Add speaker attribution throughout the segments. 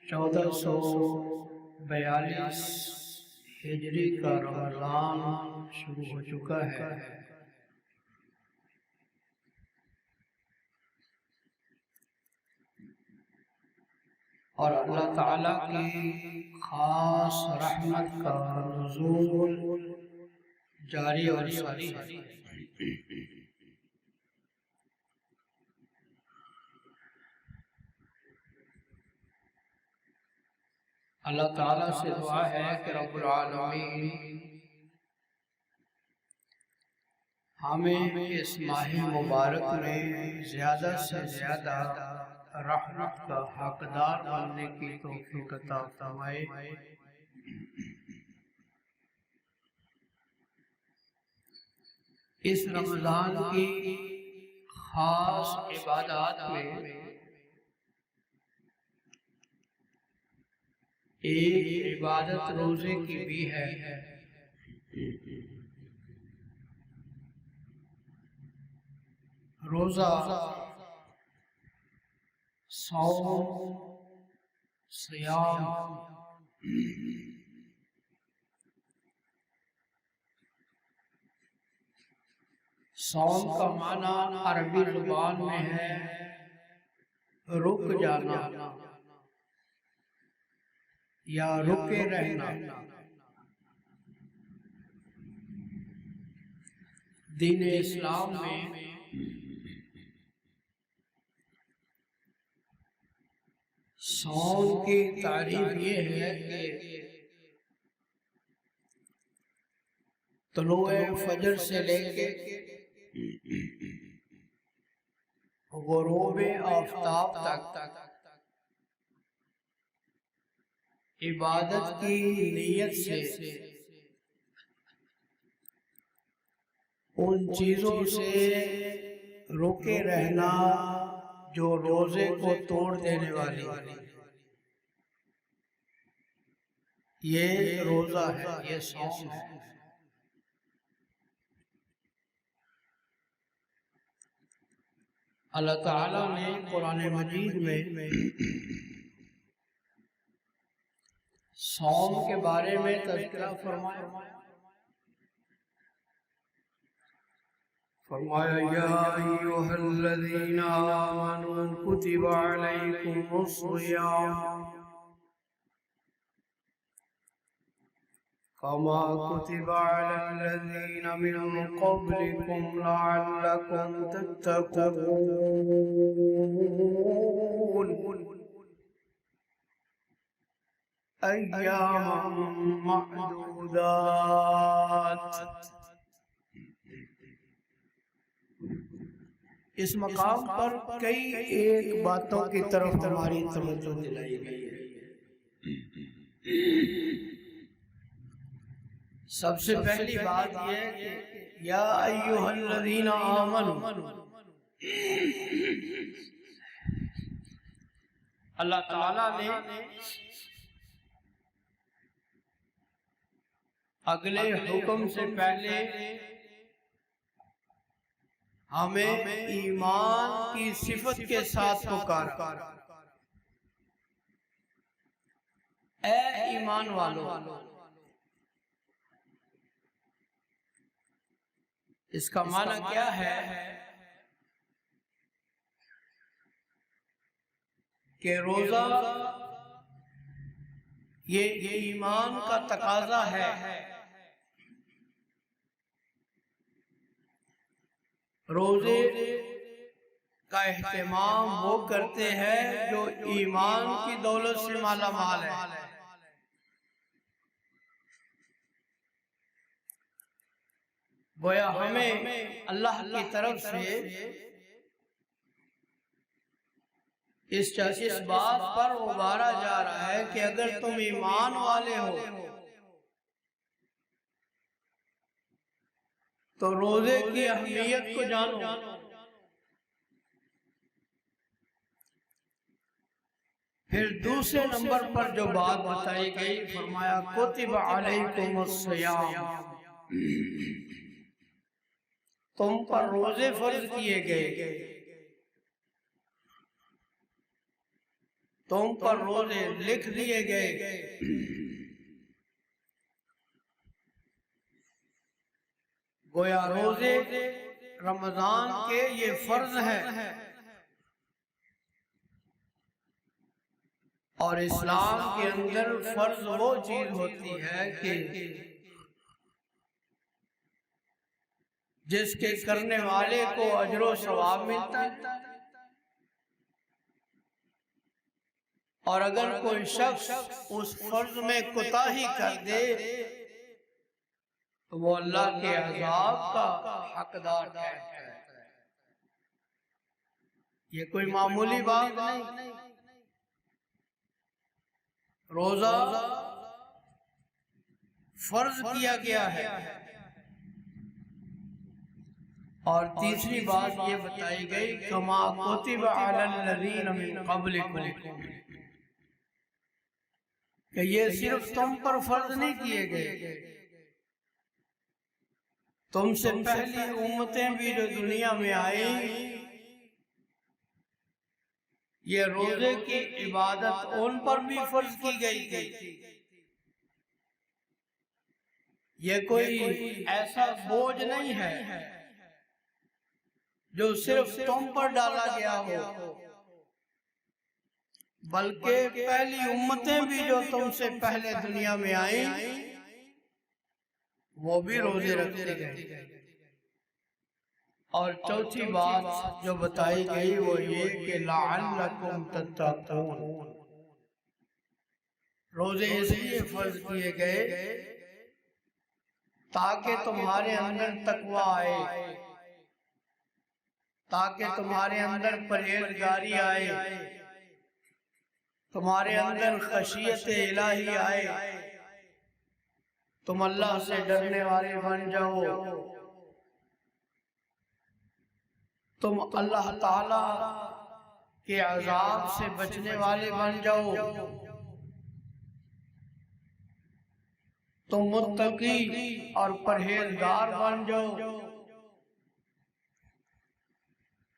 Speaker 1: 1442 ہجری کا رمضان شروع ہو چکا ہے، اور اللہ تعالیٰ کی خاص رحمت کا نزول جاری اور ساری ہے۔ اللہ تعالیٰ سے دعا ہے کہ رب العالمین ہمیں اس ماہ مبارک میں زیادہ سے زیادہ رحمت کا حقدار بننے کی توفیق عطا فرمائے، اس رمضان کی خاص عبادات میں ایک عبادت روزے کی بھی ہے۔ روزہ صوم، صیام، صوم کا معنی عربی زبان میں ہے رک جانا یا رکے رہنا۔ دین اسلام میں صوم کی تعریف یہ ہے کہ طلوع فجر سے لے کے غروب آفتاب تک عبادت کی نیت سے ان چیزوں سے رکے رہنا جو روزے کو توڑ دینے والی، یہ روزہ ہے، یہ صوم ہے۔ اللہ تعالیٰ نے قرآن مجید میں صوم کے بارے میں تذکرہ فرمایا یا ایھا الذین آمنوا کتب علیکم الصیام کما کتب علی الذین من قبلکم لعلکم تتقون ایاما معدودات۔ اس مقام پر کئی ایک باتوں کی طرف ہماری توجہ دلائی گئی ہے۔ سب سے پہلی بات یہ کہ یا ایھا الذین آمنوا، اللہ تعالیٰ نے اگلے حکم سے پہلے ہمیں ایمان کی صفت کے ساتھ پکارا، اے ایمان والو۔ اس کا معنی کیا ہے کہ روزہ یہ ایمان کا تقاضا ہے۔ روزے کا اہتمام وہ کرتے ہیں جو ایمان کی دولت سے مالا مال ہے۔ گویا ہمیں اللہ کی طرف سے اس بات پر ابھارا جا رہا ہے کہ اگر تم ایمان والے ہو تو روزے کی اہمیت کو جانو۔ پھر دوسرے نمبر پر جو بات بتائی گئی، فرمایا کتب علیکم الصیام، تم پر روزے فرض کیے گئے۔ تم پر روزے لکھ دیے گئے۔ گویا روزے رمضان کے یہ فرض ہے، اور اسلام کے اندر فرض وہ چیز ہوتی ہے کہ جس کے کرنے والے کو اجر و ثواب ملتا ہے، اور اگر کوئی شخص اس فرض میں کوتاہی کر دے تو وہ اللہ کے عذاب کا حقدار ٹھہرتا ہے۔ یہ کوئی معمولی بات نہیں۔ روزہ فرض کیا گیا ہے، اور تیسری بات یہ بتائی گئی کما کتب علی الذین من قبلکم، کہ یہ صرف تم پر فرض نہیں کیے گئے، تم سے پہلی امتیں بھی جو دنیا میں آئیں یہ روزے کی عبادت ان پر بھی فرض کی گئی تھی۔ یہ کوئی ایسا بوجھ نہیں ہے جو صرف تم پر ڈالا گیا ہو، بلکہ پہلی امتیں بھی جو تم سے پہلے دنیا میں آئیں وہ بھی روزے رکھتے گئے۔ اور چوتھی بات جو بتائی گئی وہ یہ کہ لعلکم تتقون، روزے اس لیے فرض کیے گئے تاکہ تمہارے اندر تقوی آئے، تاکہ تمہارے اندر پرہیزگاری آئے، تمہارے اندر خشیت الہی آئے، تم اللہ سے ڈرنے والے بن جاؤ، تم اللہ تعالی کے عذاب سے بچنے والے بن جاؤ، تم متقی اور پرہیزگار بن جاؤ،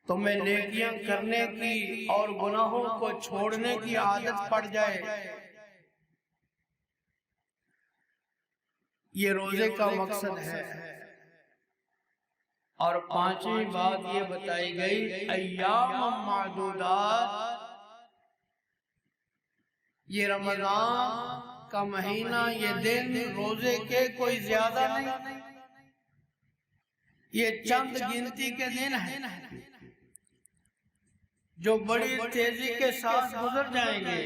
Speaker 1: تمہیں نیکیاں کرنے کی اور گناہوں کو چھوڑنے کی عادت پڑ جائے۔ یہ روزے کا مقصد ہے۔ اور پانچویں بات یہ بتائی گئی ایام معدودات، یہ رمضان کا مہینہ، یہ دن روزے کے کوئی زیادہ نہیں، یہ چند گنتی کے دن ہیں جو بڑی تیزی کے ساتھ گزر جائیں گے۔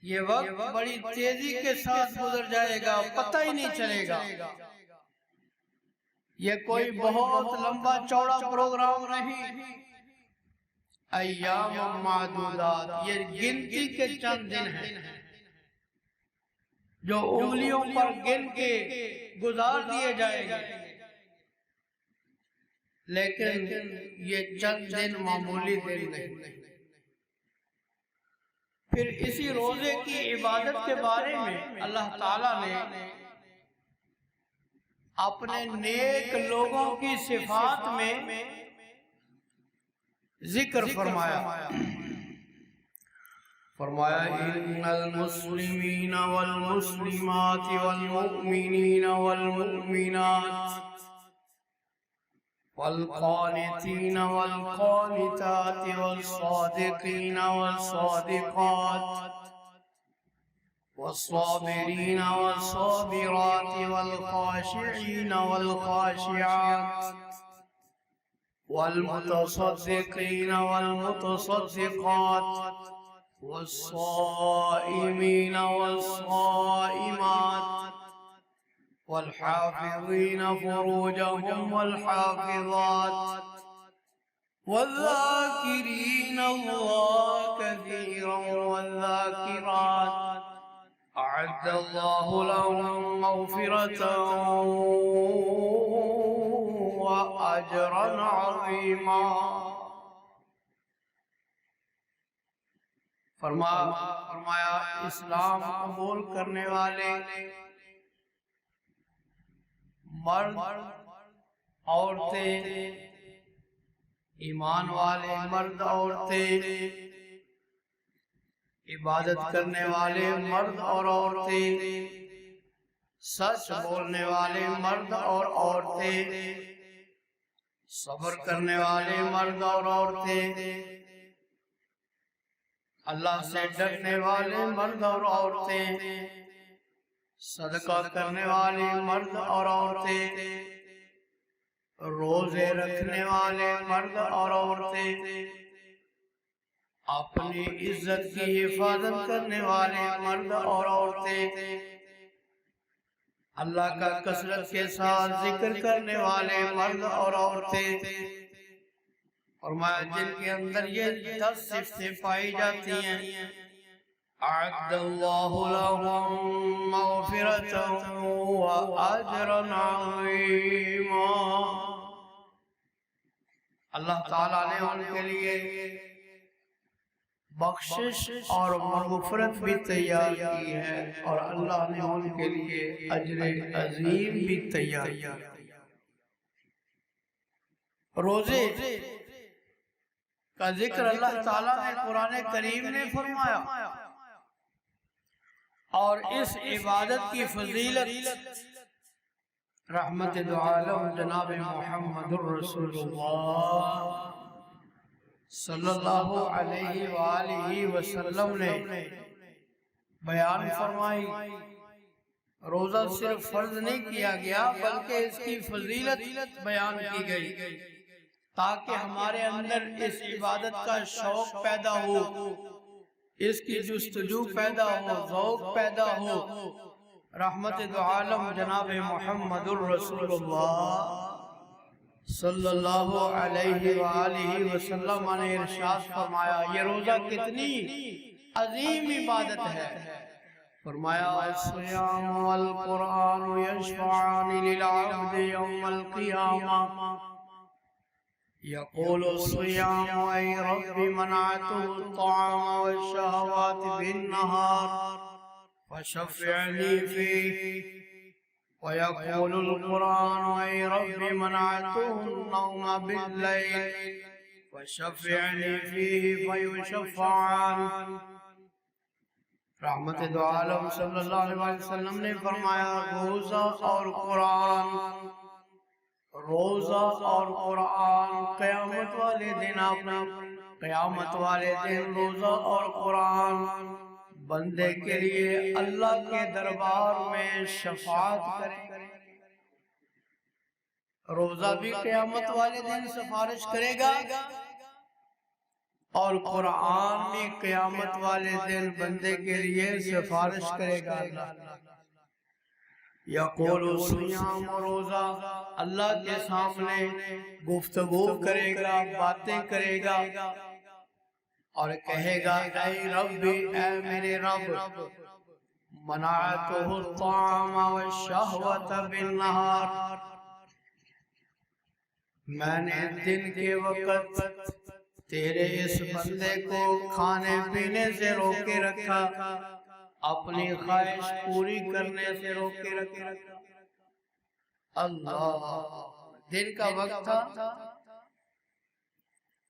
Speaker 1: یہ وقت بڑی تیزی کے ساتھ گزر جائے گا، پتہ ہی نہیں چلے گا۔ یہ کوئی بہت لمبا چوڑا پروگرام نہیں، ایام معدودات، یہ گنتی کے چند دن ہیں جو انگلیوں پر گن کے گزار دیے جائیں گے، لیکن یہ چند دن معمولی دن نہیں۔ پھر اسی روزے کی عبادت کے بارے میں اللہ تعالیٰ نے اپنے نیک لوگوں کی صفات میں ذکر فرمایا۔ ان المسلمین والمسلمات والمؤمنین والمؤمنات والقانتین والقانتات والصادقین والصادقات والصابرین والصابرات والخاشعین والخاشعات والمتصدقین والمتصدقات والصائمین والصائمات والحافظین فروجهم والحافظات والذاکرین اللہ کثیرا والذاکرات اعد اللہ لهم مغفرة واجرا عظیما۔ فرمایا اسلام قبول کرنے والے مرد عورتیں، ایمان والے مرد عورتیں عبادت کرنے والے مرد اور عورتیں، سچ بولنے والے مرد اور عورتیں، صبر کرنے والے مرد اور عورتیں، اللہ سے ڈرنے والے مرد اور عورتیں، صدقہ کرنے والے مرد اور عورتیں، روزے رکھنے والے مرد اور عورتیں، اپنی عزت کی حفاظت کرنے والے مرد اور عورتیں، اللہ کا کثرت کے ساتھ ذکر کرنے والے مرد اور عورتیں، فرمایا جن کے اندر یہ 10 صفتیں پائی جاتی ہیں، اعد اللہ لهم مغفرۃ واجرا عظیما، اللہ تعالیٰ نے ان کے لیے بخشش اور مغفرت بھی تیار کی ہے، اور اللہ نے ان کے لیے اجر عظیم بھی تیار کیا۔ روزے کا ذکر اللہ تعالیٰ نے قرآن کریم نے فرمایا، اور اس عبادت کی فضیلت رحمت دو عالم جناب محمد الرسول اللہ صلی اللہ علیہ وآلہ وسلم نے بیان فرمائی۔ روزہ صرف فرض نہیں کیا گیا بلکہ اس کی فضیلت بیان کی گئی تاکہ ہمارے اندر اس عبادت کا شوق پیدا ہو، اس کی جستجو پیدا ہو، ذوق پیدا ہو۔ رحمت دو عالم جناب محمد الرسول اللہ صلی اللہ علیہ وآلہ وسلم نے ارشاد فرمایا، یہ روزہ کتنی عظیم عبادت ہے۔ فرمایا الصیام والقرآن یشفعان للعبد یوم القیامہ، یقول الصیام ای رب منعته الطعام والشہوات بالنہار فشفعنی فیہ، ويقول القرآن اے رب منعته النوم باللیل فشفعنی فیہ فیشفعان۔ رحمت دو عالم صلی اللہ علیہ وسلم نے فرمایا، روزہ اور قرآن، روزہ اور قرآن قیامت والے دن، قیامت والے دن روزہ اور قرآن بندے کے لیے اللہ کے دربار میں شفاعت کرے۔ روزہ بھی قیامت والے دن سفارش کرے گا، اور قرآن بھی قیامت والے دن بندے کے لیے سفارش کرے گا۔ یقول الصیام، روزہ اللہ کے سامنے گفتگو کرے گا، باتیں کرے گا، اور کہے گا اے رب، اے میرے رب، منعته الطعام والشہوة بالنہار، میں نے دن کے وقت تیرے اس بندے کو کھانے پینے سے روکے رکھا، اپنی خواہش پوری کرنے سے روکے رکھا۔ اللہ، دن کا وقت تھا،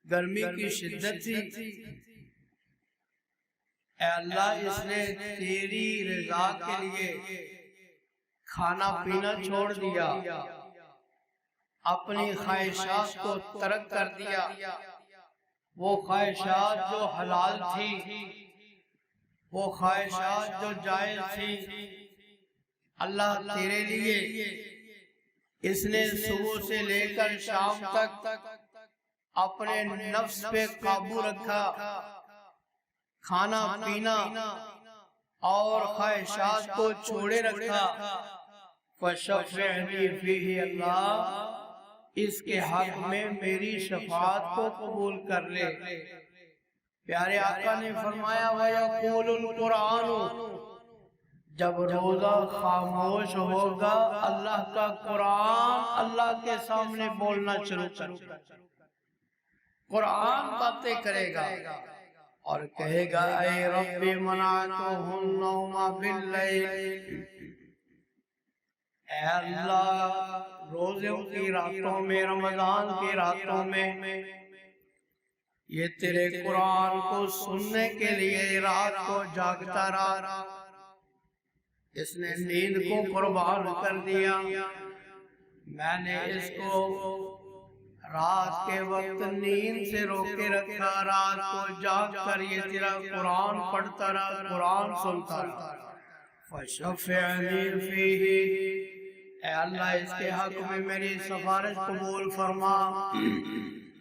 Speaker 1: گرمی کی شدت تھی، اے اللہ اس نے تیری رضا کے لیے کھانا پینا چھوڑ دیا، اپنی خواہشات کو ترک کر دیا، وہ خواہشات جو حلال تھی، وہ خواہشات جو جائز تھی، اللہ تیرے لیے اس نے صبح سے لے کر شام تک اپنے نفس پہ قابو رکھا، کھانا پینا اور خواہشات کو چھوڑے رکھا۔ فشفعنی فیہ، اللہ اس کے حق میں میری شفاعت کو قبول کر لے۔ پیارے آقا نے فرمایا وَيَقُولُ الْقُرْآنُ، جب روزہ خاموش ہوگا اللہ کا قرآن اللہ کے سامنے بولنا شروع کر، قرآن باتیں کرے گا اور کہے گا اے رب منعته النوم باللیل، اے اللہ روزوں کی راتوں میں، رمضان کی راتوں میں یہ تیرے قرآن کو سننے کے لیے رات کو جاگتا رہا، اس نے نیند کو قربان کر دیا، میں نے اس کو رات کے وقت نیند سے روکے رکھا، رات کو جاگ کر یہ تیرا قرآن پڑھتا رہا، قرآن سنتا رہا۔ فَشَفِّعْنِي فِيهِ، اے اللہ اس کے حق میں میری سفارش قبول فرما۔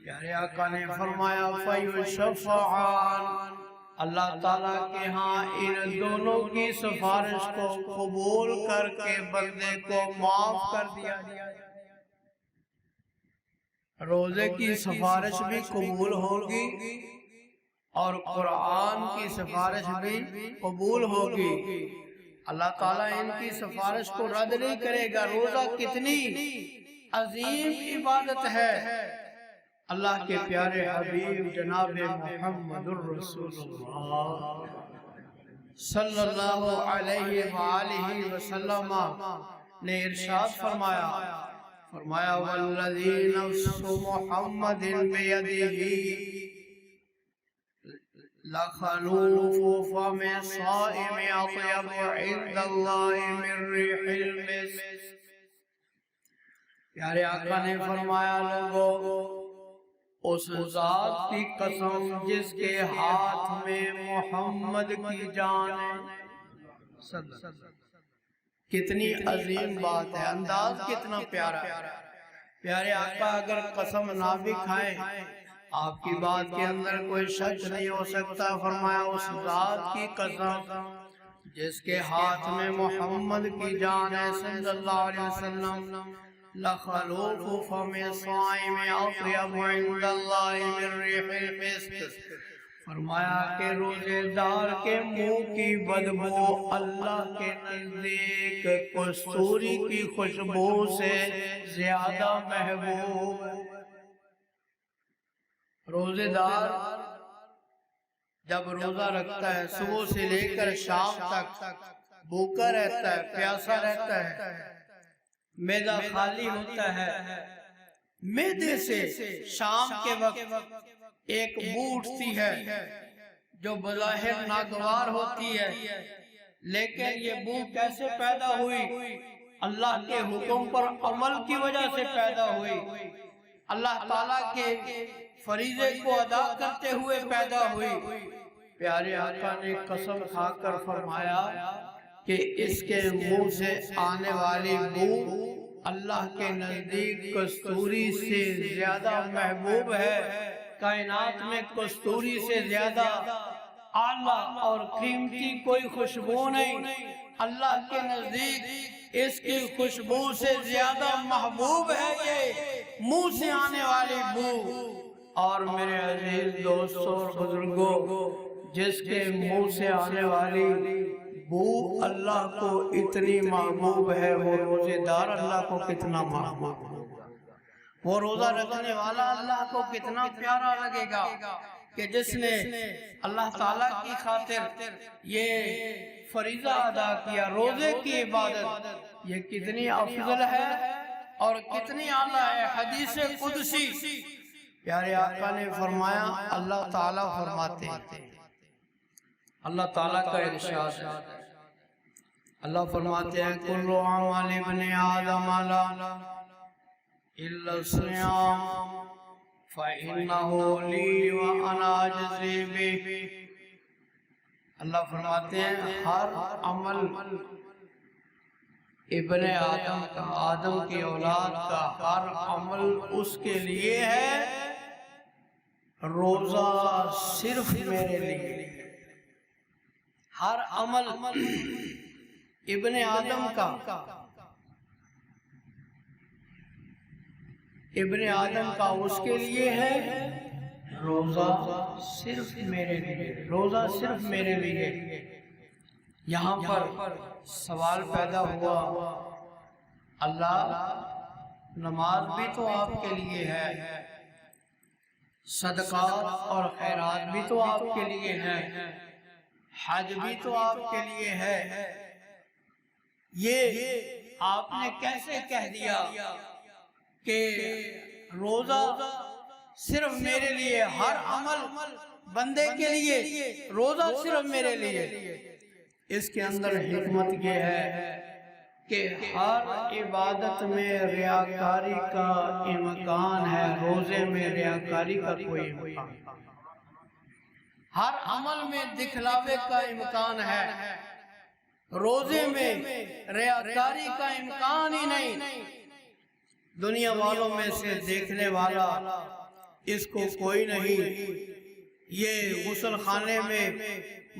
Speaker 1: پیارے آقا نے فرمایا فَيُشَفَّعَانِ، اللہ تعالیٰ کے ہاں ان دونوں کی سفارش کو قبول کر کے بندے کو معاف کر دیا جائے۔ روزے کی سفارش بھی قبول ہوگی اور قرآن کی سفارش بھی قبول ہوگی، اللہ تعالیٰ ان کی سفارش کو رد نہیں کرے گا۔ روزہ کتنی عظیم عبادت ہے، اللہ کے پیارے حبیب جناب محمد الرسول اللہ صلی اللہ علیہ وآلہ وسلم نے ارشاد فرمایا والذی نفس محمد بیدہ لخلوف فم صائم اطیب عند اللہ من ریح المسک۔ پیارے آقا نے فرمایا لوگو، اس ذات کی قسم جس کے ہاتھ میں محمد کی جان ہے۔ کتنی عظیم بات ہے، انداز کتنا پیارا ہے۔ پیارے آقا اگر قسم نہ بھی کھائیں، آپ کی بات کے اندر کوئی شک نہیں ہو سکتا۔ فرمایا اس ذات کی قسم جس کے ہاتھ میں محمد کی جان ہے صلی اللہ علیہ وسلم، لخلوف فم صائم اطیب عند اللہ من ریح المسک، فرمایا کہ روزے دار کے منہ کی بدبو اللہ کے نزدیک کستوری کی خوشبو سے زیادہ محبوب۔ روزے دار جب روزہ رکھتا ہے صبح سے لے کر شام تک بھوکا رہتا ہے، پیاسا رہتا ہے، معدہ خالی ہوتا ہے، معدے سے شام کے وقت ایک بو اٹھتی ہے جو بظاہر ناگوار ہوتی ہے، لیکن یہ بو کیسے پیدا ہوئی؟ اللہ کے حکم پر عمل کی وجہ سے پیدا ہوئی، اللہ تعالیٰ کے فریضے کو ادا کرتے ہوئے پیدا ہوئی۔ پیارے آقا نے قسم کھا کر فرمایا کہ اس کے منہ سے آنے والی بو اللہ کے نزدیک کستوری سے زیادہ محبوب ہے۔ کائنات میں کستوری سے زیادہ اعلیٰ اور قیمتی کوئی خوشبو نہیں، اللہ کے نزدیک اس کی خوشبو سے زیادہ محبوب ہے یہ منہ سے آنے والی بو۔ اور میرے عزیز دوستوں اور بزرگوں، جس کے منہ سے آنے والی بو اللہ کو اتنی محبوب ہے، وہ روزے دار اللہ کو کتنا محبوب ہوگا، وہ روزہ رکھنے والا اللہ کو کتنا پیارا لگے گا کہ جس نے اللہ تعالیٰ کی خاطر یہ فریضہ ادا کیا، روزے کی عبادت، یہ کتنی افضل ہے اور کتنی اعلیٰ ہے۔ حدیث قدسی پیارے آقا نے فرمایا، اللہ تعالیٰ فرماتے ہیں، اللہ تعالیٰ کا ارشاد ہے، اللہ فرماتے ہیں کل اعمال ابن آدم الا الصیام فإنه لی وأنا اجزی بہ۔ اللہ فرماتے ہیں ہر عمل ابن آدم کا، آدم کی اولاد کا ہر عمل اس کے لیے ہے، روزہ صرف میرے لیے۔ ہر عمل ابن آدم کا، ابن آدم کا اس کے لیے ہے، روزہ صرف میرے لیے، روزہ صرف میرے لیے۔ یہاں پر سوال پیدا ہوا، اللہ نماز بھی تو آپ کے لیے ہے، صدقات اور خیرات بھی تو آپ کے لیے ہے، حج بھی تو آپ کے لیے ہے، یہ آپ نے کیسے کہہ دیا کہ روزہ صرف میرے لیے، ہر عمل بندے کے لیے، روزہ صرف میرے لیے۔ اس کے اندر حکمت یہ ہے کہ ہر عبادت میں ریاکاری کا امکان ہے، روزے میں ریاکاری کا کوئی امکان نہیں۔ ہر عمل میں دکھلاوے کا امکان ہے، روزے میں ریاکاری کا امکان ہی نہیں۔ دنیا والوں میں سے دیکھنے والا اس کو کوئی نہیں، یہ غسل خانے میں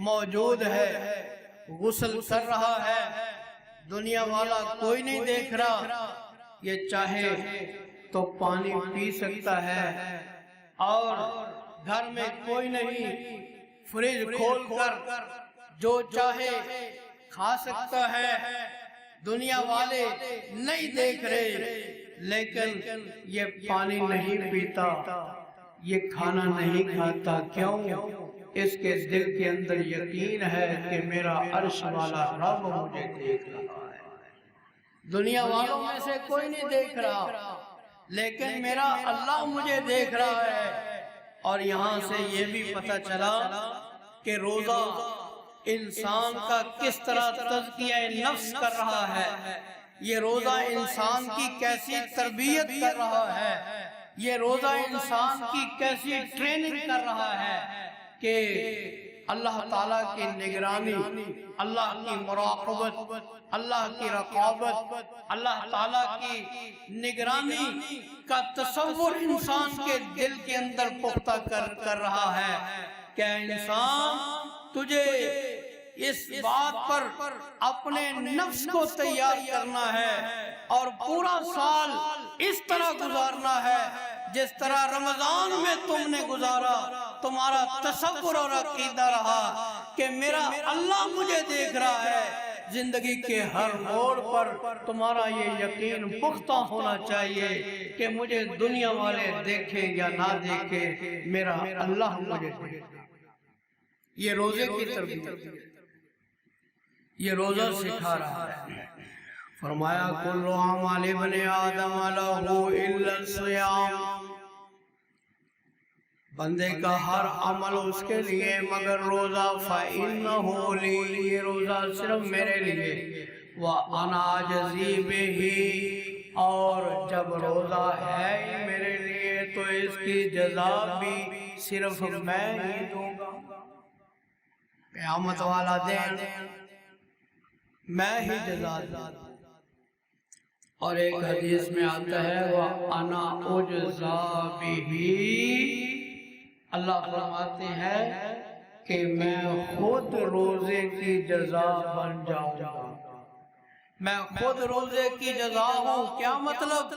Speaker 1: موجود ہے، غسل کر رہا ہے، دنیا والا کوئی نہیں دیکھ رہا، یہ چاہے تو پانی پی سکتا ہے، اور گھر میں کوئی نہیں، فریج کھول کر جو چاہے کھا سکتا ہے، دنیا والے نہیں دیکھ رہے، لیکن یہ پانی نہیں پیتا، یہ کھانا نہیں کھاتا، کیوں؟ اس کے دل کے اندر یقین ہے کہ میرا عرش والا رب مجھے دیکھ رہا ہے۔ دنیا والوں میں سے کوئی نہیں دیکھ رہا، لیکن میرا اللہ مجھے دیکھ رہا ہے۔ اور یہاں سے یہ بھی پتہ چلا کہ روزہ انسان کا کس طرح تزکیہ نفس کر رہا ہے، یہ روزہ انسان کی کیسی تربیت کر رہا ہے، یہ روزہ انسان کی کیسی ٹریننگ کر رہا ہے کہ اللہ تعالیٰ کی نگرانی، اللہ کی مراقبت، اللہ کی رقابت، اللہ تعالیٰ کی نگرانی کا تصور انسان کے دل کے اندر پختہ کر رہا ہے کہ انسان تجھے اس بات پر اپنے نفس کو تیار کرنا ہے اور پورا سال اس طرح گزارنا ہے جس طرح رمضان میں تم نے گزارا، تمہارا تصور اور عقیدہ رہا کہ میرا اللہ مجھے دیکھ رہا ہے۔ زندگی کے ہر موڑ پر تمہارا یہ یقین پختہ ہونا چاہیے کہ مجھے دنیا والے دیکھیں یا نہ دیکھیں، میرا اللہ مجھے دیکھ رہا ہے۔ یہ روزے کی تربیت، یہ روزہ سکھا رہا ہے۔ فرمایا کل اعمال ابن آدم لہ الا الصیام، بندے کا ہر عمل اس کے لیے مگر روزہ، فإنہ لی، یہ روزہ صرف میرے لیے، وأنا أجزی بہ، اور جب روزہ ہے ہی میرے لیے تو اس کی جزا بھی صرف میں ہی دوں گا۔ قیامت والا دن میں ہی جزا دوں گا۔ اور ایک حدیث میں آتا ہے وَأَنَا أُجْزَى بِهِ، اللہ فرماتے ہیں کہ میں خود روزے کی جزا بن جاؤں گا، میں خود روزے کی جزا ہوں۔ کیا مطلب؟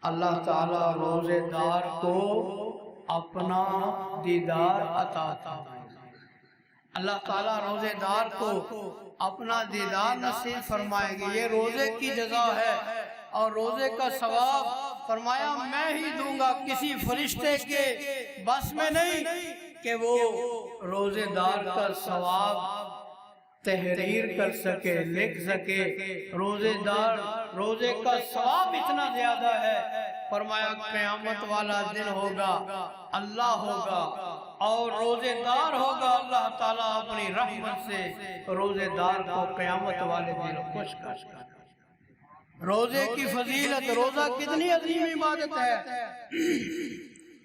Speaker 1: اللہ تعالیٰ روزے دار کو اپنا دیدار عطا فرمائے، اللہ تعالیٰ روزے دار کو اپنا دیدار نصیب فرمائے گی، یہ روزے کی جزا ہے۔ اور روزے کا ثواب فرمایا میں ہی دوں گا، کسی فرشتے کے بس میں نہیں کہ وہ روزے دار کا ثواب تحریر کر سکے، لکھ سکے۔ روزے دار، روزے کا ثواب اتنا زیادہ ہے، فرمایا قیامت والا دن ہوگا، اللہ ہوگا اور روزے دار ہوگا، اللہ تعالیٰ اپنی رحمت سے روزے دار کو قیامت والے دن خوش کر۔ روزے کی فضیلت، روزہ کتنی عظیم عبادت ہے۔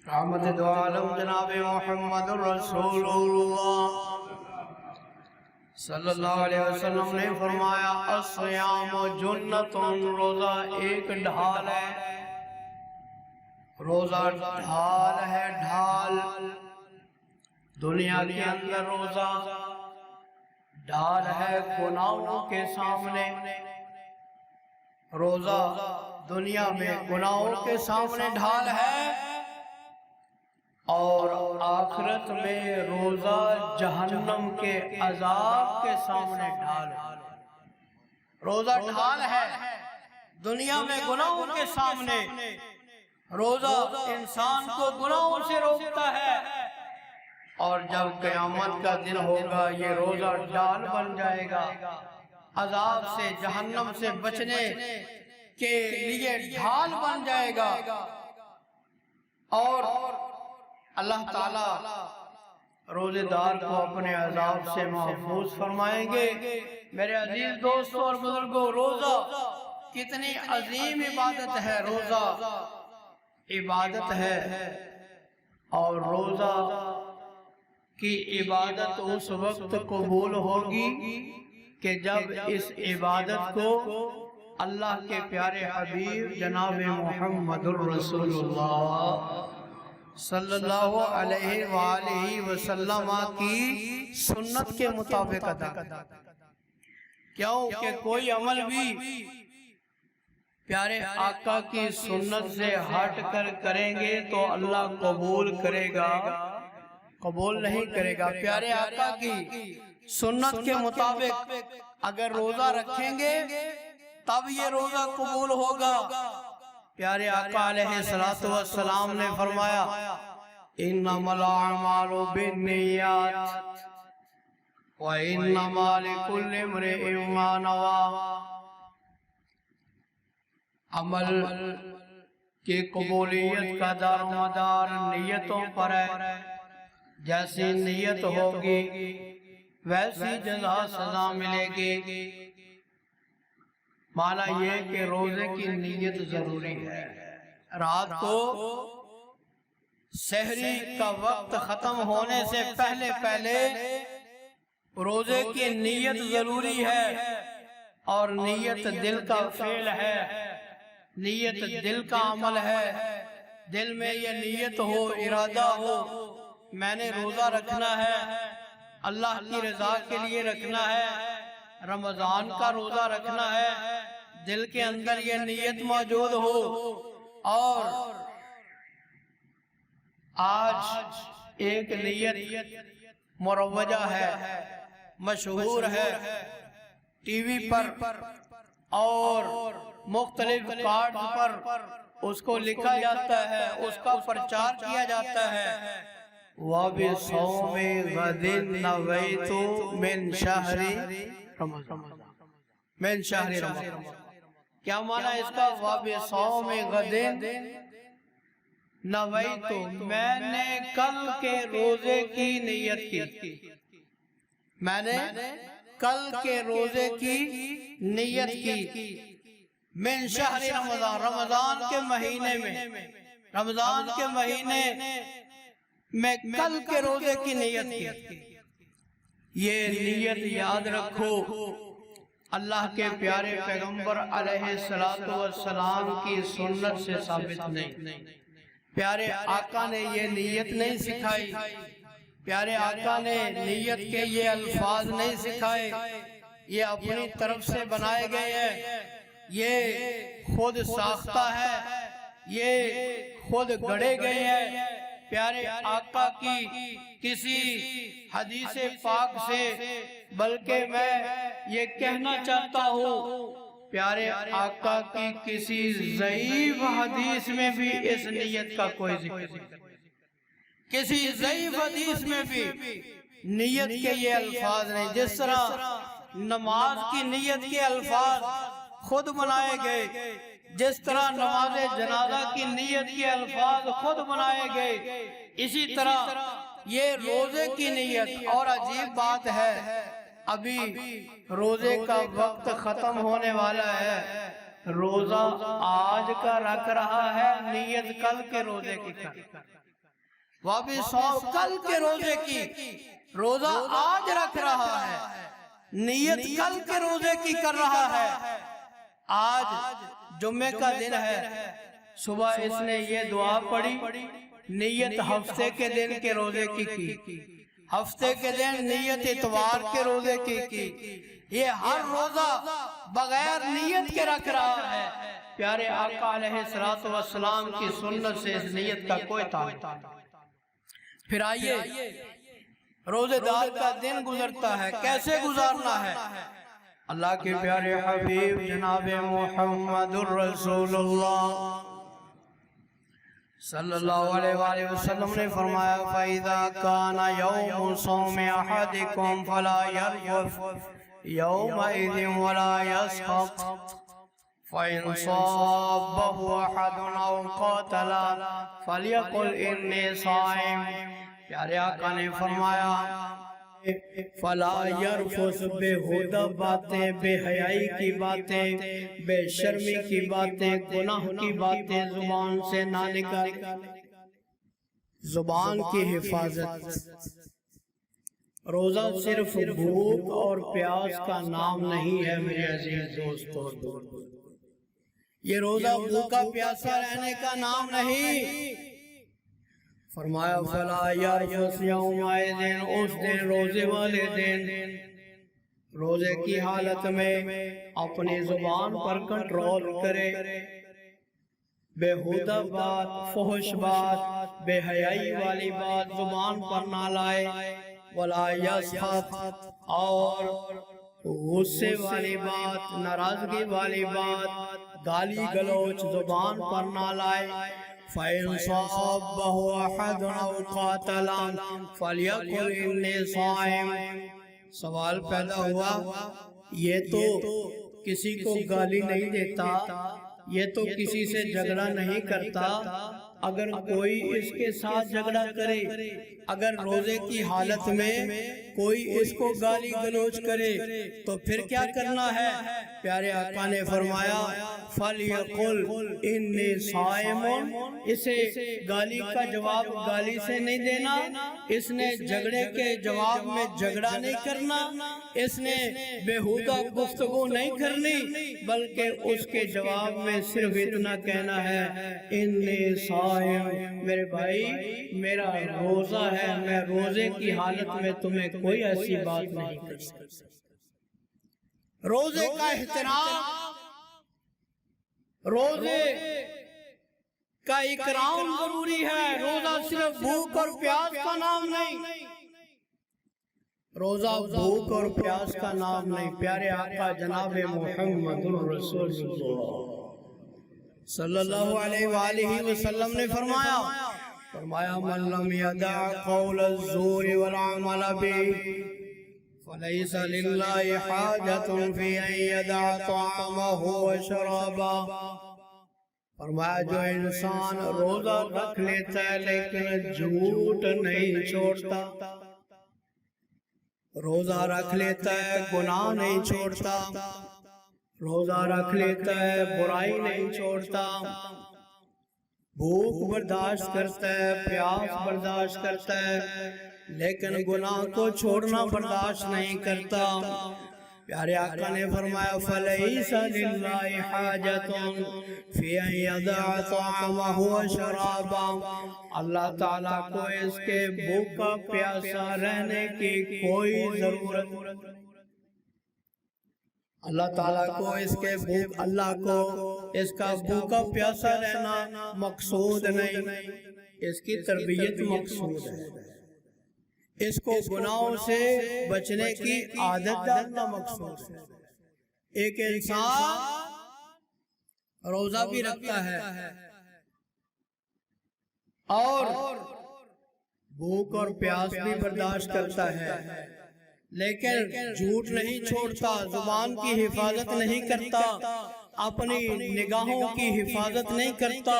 Speaker 1: رحمت دو عالم جناب محمد رسول اللہ صلی اللہ علیہ وسلم نے فرمایا الصیام جنت، روزہ ایک ڈھال ہے، روزہ ڈھال ہے، ڈھال۔ دنیا کے اندر روزہ ڈھال ہے گناہوں کے سامنے، روزہ دنیا میں گناہوں کے سامنے ڈھال ہے، اور آخرت میں روزہ جہنم کے عذاب کے سامنے ڈھال ہے۔ روزہ ڈھال ہے دنیا میں گناہوں کے سامنے، روزہ انسان کو گناہوں سے روکتا ہے، اور جب قیامت کا دن ہوگا یہ روزہ ڈھال بن جائے گا، عذاب سے، جہنم سے بچنے کے لیے ڈھال بن جائے گا۔ اور اللہ تعالی روزے دار کو اپنے عذاب سے محفوظ فرمائیں گے۔ میرے عزیز دوستوں اور بزرگوں، روزہ کتنی عظیم عبادت ہے، روزہ عبادت ہے، اور روزہ کی عبادت اس وقت قبول ہوگی کہ جب اس عبادت کو اللہ کے پیارے حبیب جناب محمد الرسول اللہ صلی اللہ علیہ وآلہ وسلم کی سنت کے مطابق ادا کریں۔ کیوں کہ کوئی عمل بھی پیارے آقا کی سنت سے ہٹ کر کریں گے تو اللہ قبول کرے گا، قبول نہیں کرے گا۔ پیارے آقا کی سنت کے مطابق اگر روزہ رکھیں گے تب یہ روزہ قبول ہوگا۔ پیارے آقا علیہ السلام نے فرمایا انما الاعمال بالنیات وانما لکل امرئ ما نوی۔ عمل کی قبولیت کا دار و مدار نیتوں پر ہے، جیسی نیت ہوگی ویسی جزا سزا ملے گی۔ مانا یہ کہ روزے کی نیت ضروری ہے۔ رات کو سحری کا وقت ختم ہونے سے پہلے روزے کی نیت ضروری ہے، اور نیت دل کا فعل ہے، نیت دل کا عمل ہے۔ دل میں یہ نیت ہو، ارادہ ہو، میں نے روزہ رکھنا ہے، اللہ کی رضا کے لیے رکھنا ہے، رمضان کا روزہ رکھنا ہے، دل کے اندر یہ نیت موجود ہو۔ اور آج ایک نیت مروجہ ہے، مشہور ہے، ٹی وی پر اور مختلف کارڈ پر اس کو لکھا جاتا ہے، اس کا پرچار کیا جاتا ہے وَبِصَوْمِ غَدٍ نَوَيْتُ مِنْ شَهْرِ رمضان۔ کیا معنی اس کا؟ وَبِصَوْمِ غَدٍ نَوَيْتُ، میں نے کل کے روزے کی نیت کی، میں نے کل کے روزے کی نیت کی، من شہر رمضان، رمضان کے مہینے میں، رمضان کے مہینے میں کل کے روزے کی نیت کی۔ یہ نیت یاد رکھو، اللہ کے پیارے پیغمبر علیہ السلام کی سنت سے ثابت نہیں۔ پیارے آقا نے یہ نیت نہیں سکھائی، پیارے آقا نے نیت کے یہ الفاظ نہیں سکھائے، یہ اپنی طرف سے بنائے گئے ہیں، یہ خود ساختہ ہے، یہ خود گڑے گئے ہیں۔ پیارے آقا کی کسی حدیث پاک سے، بلکہ میں یہ کہنا چاہتا ہوں پیارے آقا کی کسی ضعیف حدیث میں بھی اس نیت کا کوئی ذکر نہیں، کسی ضعیف حدیث میں بھی نیت کے یہ الفاظ نہیں۔ جس طرح نماز کی نیت کے الفاظ خود بنائے گئے، جس طرح نماز جنازہ کی نیت کے الفاظ خود بنائے گئے، اسی طرح یہ روزے کی نیت۔ اور عجیب بات ہے، ابھی روزے کا وقت ختم ہونے والا ہے، روزہ آج کا رکھ رہا ہے، نیت کل کے روزے کی کر، واپس کل کے روزے کی، روزہ آج رکھ رہا ہے، نیت کل کے روزے کی کر رہا ہے۔ آج جمعے کا دن ہے، صبح اس نے یہ دعا پڑھی، نیت ہفتے کے دن کے روزے کی، ہفتے کے دن نیت اتوار کے روزے کی، یہ ہر روزہ بغیر نیت کے رکھ رہا ہے۔ پیارے آقا علیہ السلام کی سنت سے اس نیت کا کوئی تعلق نہیں۔ پھر آئیے، روزے دار کا دن گزرتا ہے، کیسے گزارنا ہے؟ اللہ کے پیارے حبیب جناب محمد الرسول اللہ صلی اللہ علیہ وآلہ وسلم نے فرمایا فَإِذَا كَانَ يَوْمُ صَوْمِ أَحَدِكُمْ فَلَا يَرْفُثْ يَوْمَئِذٍ وَلَا يَسْخَطْ فَإِنْ صَابَّهُ أَحَدٌ أَوْ قَاتَلَ فَلْيَقُلْ إِنِّي صَائِمٌ۔ پیارے آقا نے فرمایا فَلَا يَرْفُثْ، بےہودہ باتیں، بے حیائی کی باتیں، بے شرمی کی باتیں، گناہ کی باتیں زبان سے نہ نکال۔ زبان کی حفاظت۔ روزہ صرف بھوک اور پیاس کا نام نہیں ہے میرے عزیز دوستو، یہ روزہ بھوکا پیاسا رہنے کا نام نہیں۔ فرمایا فَلَا يَرْفُثْ يَوْمَئِذٍ، اس دن، روزے والے دن، روزے کی حالت میں اپنی زبان پر کنٹرول کرے، بےہودہ بات، فحش بات، بے حیائی والی بات زبان پر نہ لائے۔ وَلَا يَسْخَطْ، اور غصے والی بات، ناراضگی والی بات، گالی گلوچ زبان پر نہ لائے۔ فَإِنْ صَابَّهُ أَحَدٌ أَوْ قَاتَلَ فَلْيَقُلْ إِنِّي صَائِمٌ۔ سوال پیدا ہوا، یہ تو کسی کو گالی نہیں دیتا، یہ تو کسی سے جھگڑا نہیں کرتا، اگر کوئی اس کے ساتھ جھگڑا کرے، اگر روزے کی حالت میں کوئی اس کو گالی گلوچ کرے تو پھر کیا کرنا ہے؟ پیارے آقا نے فرمایا فَلْيَقُلْ إِنِّي صَائِمٌ۔ اسے گالی کا جواب گالی سے نہیں دینا، اس نے جھگڑے کے جواب میں جھگڑا نہیں کرنا، اس نے بےہودہ گفتگو نہیں کرنی، بلکہ اس کے جواب میں صرف اتنا کہنا ہے اِنِّي صَائِمٌ، میرے بھائی میرا روزہ ہے، میں روزے کی حالت میں تمہیں کوئی ایسی بات نہیں کر سکتا۔ روزے کا احترام، روزے کا اکرام ضروری ہے۔ روزہ صرف بھوک اور پیاس کا نام نہیں، روزہ بھوک اور پیاس کا نام نہیں۔ پیارے آقا جناب محمد الرسول اللہ صلی اللہ علیہ وآلہ وسلم نے فرمایا من لم یدع قول الزور والعمل به فلیس للہ حاجت فی ان یدع طعامه وشرابه۔ فرمایا جو انسان روزہ رکھ لیتا ہے لیکن جھوٹ نہیں چھوڑتا، روزہ رکھ لیتا ہے گناہ نہیں چھوڑتا، روزہ رکھ لیتا ہے برائی نہیں چھوڑتا، بھوک برداشت کرتا ہے، پیاس برداشت کرتا ہے، لیکن گناہ کو چھوڑنا برداشت نہیں کرتا، پیارے آقا نے فرمایا فَلَيْسَ لِلَّهِ حَاجَةٌ فِي أَن يَدَعَ طَعَامَهُ وَشَرَابَهُ، اللہ تعالیٰ کو اس کے بھوکا پیاسا رہنے کی کوئی ضرورت نہیں، اللہ تعالیٰ کو اس کے اللہ کو اس کا بھوکا پیاسا رہنا مقصود نہیں، اس کی تربیت مقصود ہے، اس کو گناہوں سے بچنے کی عادت ڈالنا مقصود ہے۔ ایک انسان روزہ بھی رکھتا ہے اور بھوک اور پیاس بھی برداشت کرتا ہے، لیکن جھوٹ نہیں چھوڑتا، زبان کی حفاظت نہیں کرتا، اپنی نگاہوں کی حفاظت نہیں کرتا،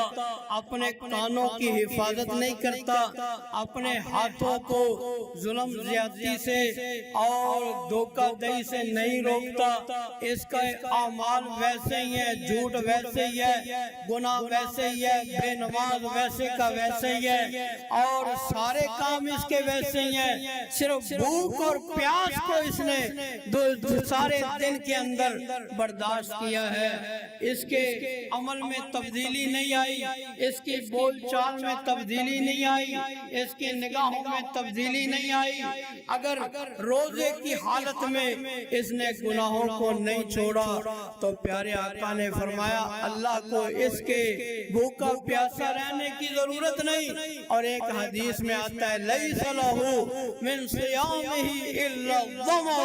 Speaker 1: اپنے کانوں کی حفاظت نہیں کرتا، اپنے ہاتھوں کو ظلم زیادتی سے اور دھوکہ دہی سے نہیں روکتا، اس کا اعمال ویسے ہی ہے، جھوٹ ویسے ہی ہے، گناہ ویسے ہی ہے، بے نماز ویسے کا ویسے ہی ہے، اور سارے کام اس کے ویسے ہی ہیں، صرف بھوک اور پیاس کو اس نے سارے دن کے اندر برداشت کیا ہے، اس کے عمل میں تبدیلی نہیں آئی، اس کی بول چال میں تبدیلی نہیں آئی، اس کی نگاہوں میں تبدیلی نہیں آئی۔ اگر روزے کی حالت میں اس نے گناہوں کو نہیں چھوڑا تو پیارے آقا نے فرمایا اللہ کو اس کے بھوکا پیاسا رہنے کی ضرورت نہیں۔ اور ایک حدیث میں آتا ہے لیس لہ من صیامہ الا الظمأ،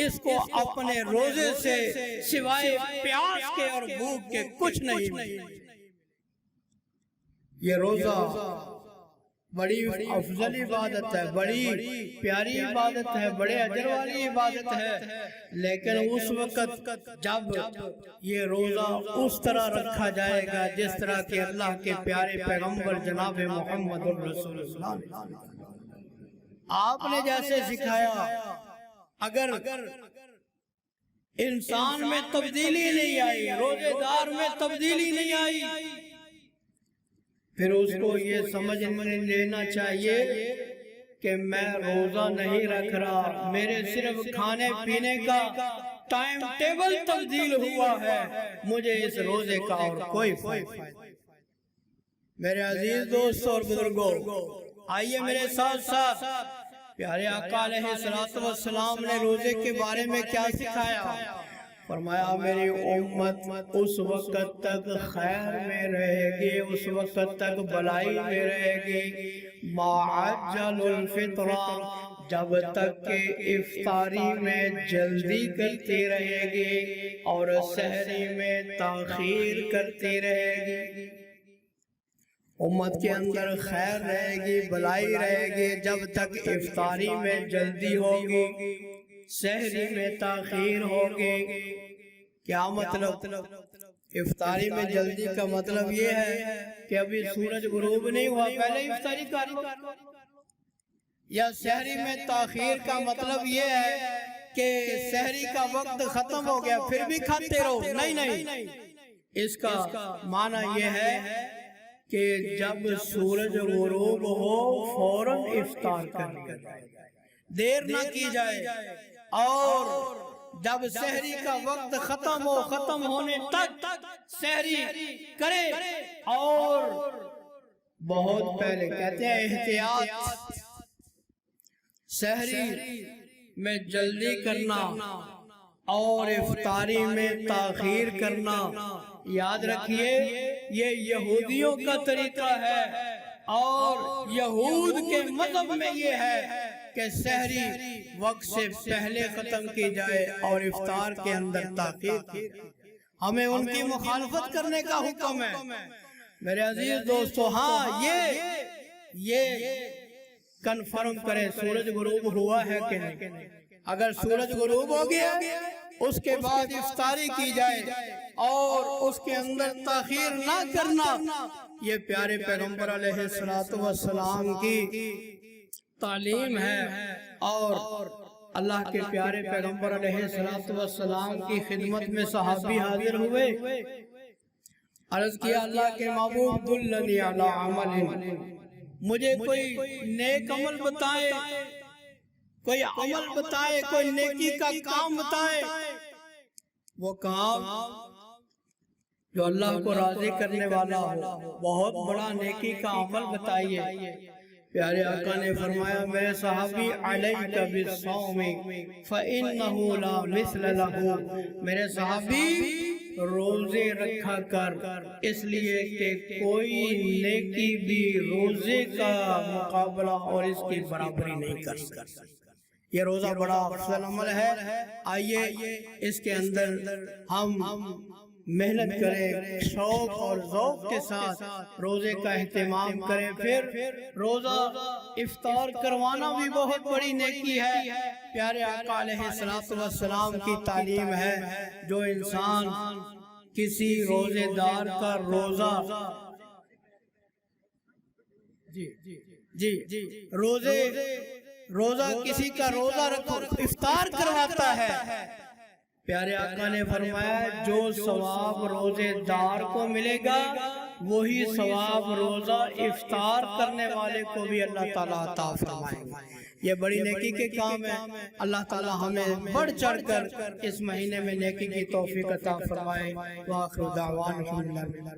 Speaker 1: اس کو اپنے روزے سے سوائے پیاس کے اور بھوک کے کچھ نہیں ملے۔ یہ روزہ بڑی افضل عبادت ہے، بڑی پیاری عبادت ہے، بڑے اجر والی عبادت ہے، لیکن اس وقت جب یہ روزہ اس طرح رکھا جائے گا جس طرح کہ اللہ کے پیارے پیغمبر جناب محمد رسول اللہ آپ نے جیسے سکھایا، اگر انسان میں تبدیلی نہیں آئی، روزے دار میں تبدیلی نہیں آئی، پھر اس کو یہ سمجھ لینا چاہیے کہ میں روزہ نہیں رکھ رہا، میرے صرف کھانے پینے کا ٹائم ٹیبل تبدیل ہوا ہے، مجھے اس روزے کا اور کوئی فائدہ نہیں۔ میرے عزیز دوستوں اور بزرگوں، آئیے میرے ساتھ ساتھ پیارے آقا علیہ السلام نے روزے کے بارے میں کیا سکھایا؟ فرمایا میری امت اس وقت تک خیر میں رہے گی، اس وقت تک بلائی میں رہے گی، ما عجل الفطر، جب تک کہ افطاری میں جلدی کرتی رہے گی اور سحری میں تاخیر کرتی رہے گی۔ امت کے اندر خیر رہے گی، بلائی رہے گی جب تک افطاری میں جلدی ہوگی، سحری میں تاخیر ہوگی۔ کیا مطلب؟ افطاری میں جلدی کا مطلب یہ ہے کہ ابھی سورج غروب نہیں ہوا پہلے افطاری کر لو، یا سحری میں تاخیر کا مطلب یہ ہے کہ سحری کا وقت ختم ہو گیا پھر بھی کھاتے رہو، نہیں، اس کا معنی یہ ہے کہ جب سورج غروب ہو فوراً افطار کر لیا جائے، دیر نہ کی جائے، اور جب سحری کا وقت ختم ہونے تک سحری کرے، اور بہت پہلے کہتے ہیں احتیاط، سحری میں جلدی کرنا اور افطاری میں تاخیر کرنا، یاد رکھیے یہ یہودیوں کا طریقہ ہے، اور یہود کے مذہب میں یہ ہے کہ سحری وقت سے پہلے ختم کی جائے اور افطار کے اندر تاخیر کی جائے۔ ہمیں ان کی مخالفت کرنے کا حکم ہے میرے عزیز دوستو۔ ہاں یہ کنفرم کرے سورج غروب ہوا ہے کہ نہیں۔ اگر سورج غروب ہو گیا اس کے بعد افطاری کی جائے اور اس کے اندر تاخیر نہ کرنا، یہ پیارے پیغمبر علیہ السلام کی تعلیم ہے، اور اللہ کے پیارے پیغمبر علیہ السلام کی خدمت میں صحابی حاضر ہوئے، عرض کیا اللہ کے محبوب دلنی علی عمل، مجھے کوئی نیک عمل بتائے، کوئی عمل بتائے، کوئی نیکی کا کام بتائے۔ وہ کام جو اللہ کو راضی کرنے والا ہو، بہت بڑا نیکی کا عمل بتائیے۔ پیارے آقا نے فرمایا میرے صحابی علیک بالصوم فإنہ لا مثل لہ، میرے صحابی روزے رکھا کر، اس لیے کہ کوئی نیکی بھی روزے کا مقابلہ اور اس کی برابری نہیں کر سکتا۔ یہ روزہ بڑا افضل عمل ہے، آئیے اس کے اندر ہم محنت کریں، شوق اور ذوق کے ساتھ روزے کا اہتمام کریں۔ پھر روزہ افطار کروانا بھی بہت بڑی نیکی ہے، پیارے آقا علیہ السلام کی تعلیم ہے، جو انسان کسی روزے دار کا روزہ کسی کا روزہ رکھو افطار کرواتا ہے، پیارے آقا نے فرمایا جو ثواب روزے دار کو ملے گا وہی ثواب روزہ افطار کرنے والے کو بھی اللہ تعالیٰ عطا فرمائے گا۔ یہ بڑی نیکی کے کام ہے، اللہ تعالیٰ ہمیں بڑھ چڑھ کر اس مہینے میں نیکی کی توفیق عطا فرمائے۔ وآخر دعوانا الحمدللہ۔